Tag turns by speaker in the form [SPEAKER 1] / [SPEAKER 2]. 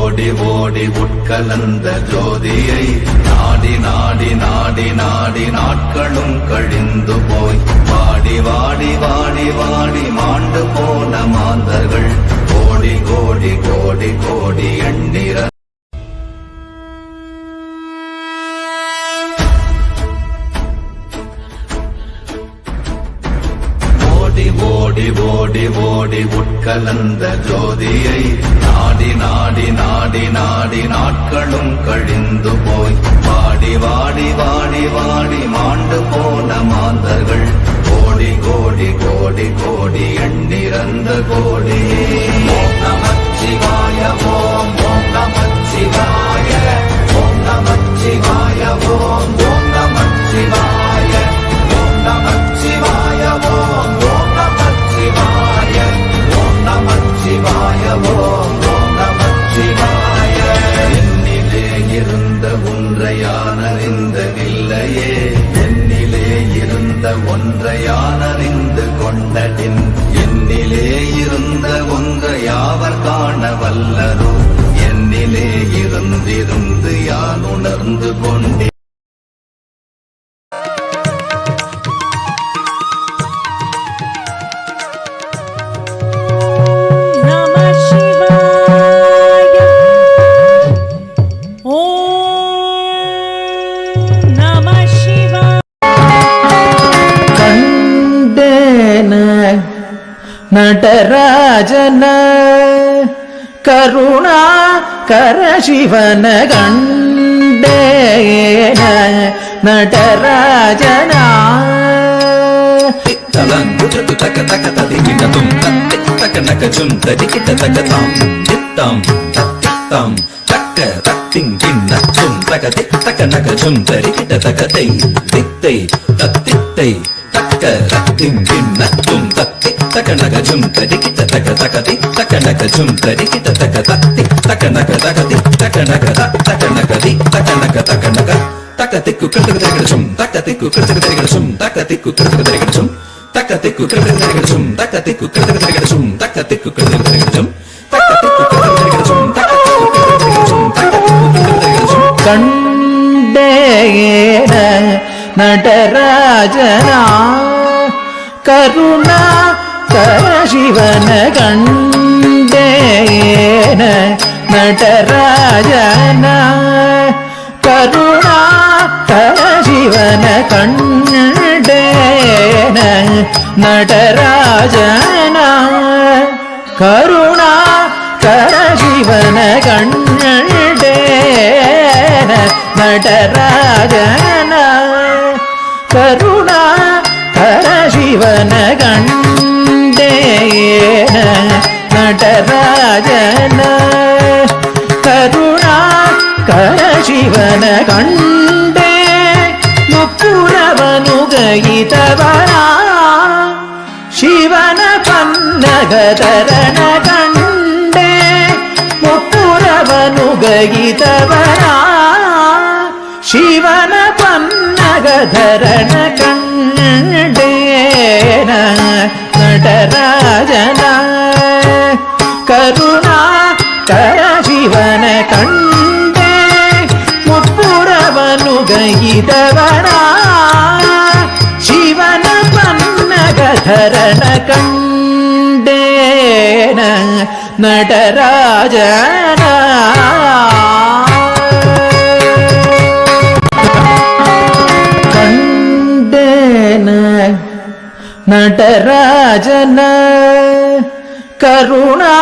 [SPEAKER 1] ஓடி ஓடி உட்கலந்த ஜோதியை நாடி நாடி நாடி நாடி நாட்களும் கழிந்து போய் வாடி வாடி வாடி வாடி மாண்டு போன மாந்தர்கள் கோடி கோடி கோடி கோடி எண்ணிற ஓடி ஓடி ஓடி உட்கலந்த ஜோதியை நாடி நாடி நாடி நாடி நாட்களும் கழிந்து போய் வாடி வாடி வாடி வாடி மாண்டு போன மாந்தர்கள் கோடி கோடி கோடி கோடி எண்ணிறந்த கோடி. ஓம் நமச்சிவாய ஓம் ஓம் நமச்சிவாய ஓம் நமச்சிவாய ஓம் ஓம் நமச்சிவாய ஓம் நமச்சிவாய ஓம் ஓம் நமச்சிவாய ஓம் நமச்சிவாய ஓம் ஓம் நமச்சிவாய. என்னிலே இருந்த ஒன்றையானறிந்ததில்லையே என்னிலே இருந்த ஒன்றையானறிந்து கொண்டடின் என்னிலே இருந்த ஒன்றையாவர் காண வல்லரோ என்னிலே இருந்திருந்து யான் உணர்ந்து கொண்டேன்.
[SPEAKER 2] நடராஜன கருணா கரசிவன கண்டேன நடராஜனா
[SPEAKER 1] தலங்குஜு தக்க தக்க ததிகிடதும் தக்க நகஜும் ததிகிடதகதாம் தித்தம் தத்தித்தம் தக்க தத்திங்கிண்ணச்சும் தகதி தக்க நகஜும் தரிகிடதகதை தித்தை தத்தித்தை தக்க தத்திங்கிண்ணச்சும் தத்தி தக்க நகஜும் தரிகிட தக தகதி தக்க நகஜும் தரிகிட தக தத்தி தக்க நக தகதி தக்க நக தக்க நகதி தக்க நக தக்க நக தக்கத்திக்கு கிருத்தகதிரிகளும் தக்கத்திக்கு கிருத்தகதிரிகளும் தக்கத்திக்கு கிருத்தகதிரிகளும் தக்கத்திக்கு கிருத்தகதிரிகளும் தக்கத்திக்கு கிருத்தகதிரிகளும் தக்கத்திக்கு கிருத்தகதிரிகளும் தக்கத்திக்கு கிருத்தகதிரிகளும் தக்கத்திக்கு கிருத்தகதிரிகளும்
[SPEAKER 2] கண்டேன நடராஜனா கருணா கரசிவன கண்டேன நடராஜனா கருணா கரசிவன கண்டேன நடராஜனா கருணா கரசிவன கண்டேன நடராஜனா கருணா கரசிவன கண்டேன நடராஜனா கருணா கரசிவன கண்டே முப்புரவனுகயிதவனா ಶಿವನ ಪನ್ನಗತರನ ಕಂಡೆ ಮುಪ್ಪುರವನು ಗಯಿತವನ ಶಿವನ ಪನ್ನಗಧರನ ಕಂಡೇನ நடராஜನ ಕರುಣಾ ಕರ ಶಿವನ ಕಂಡೆ ಮುಪ್ಪುರವನು ಗಯಿತವನ ಶಿವನ ಪನ್ನಗಧರನ ಕಂಡೇನ நடராஜன ಕಂಡೇನ நடராஜன கருணா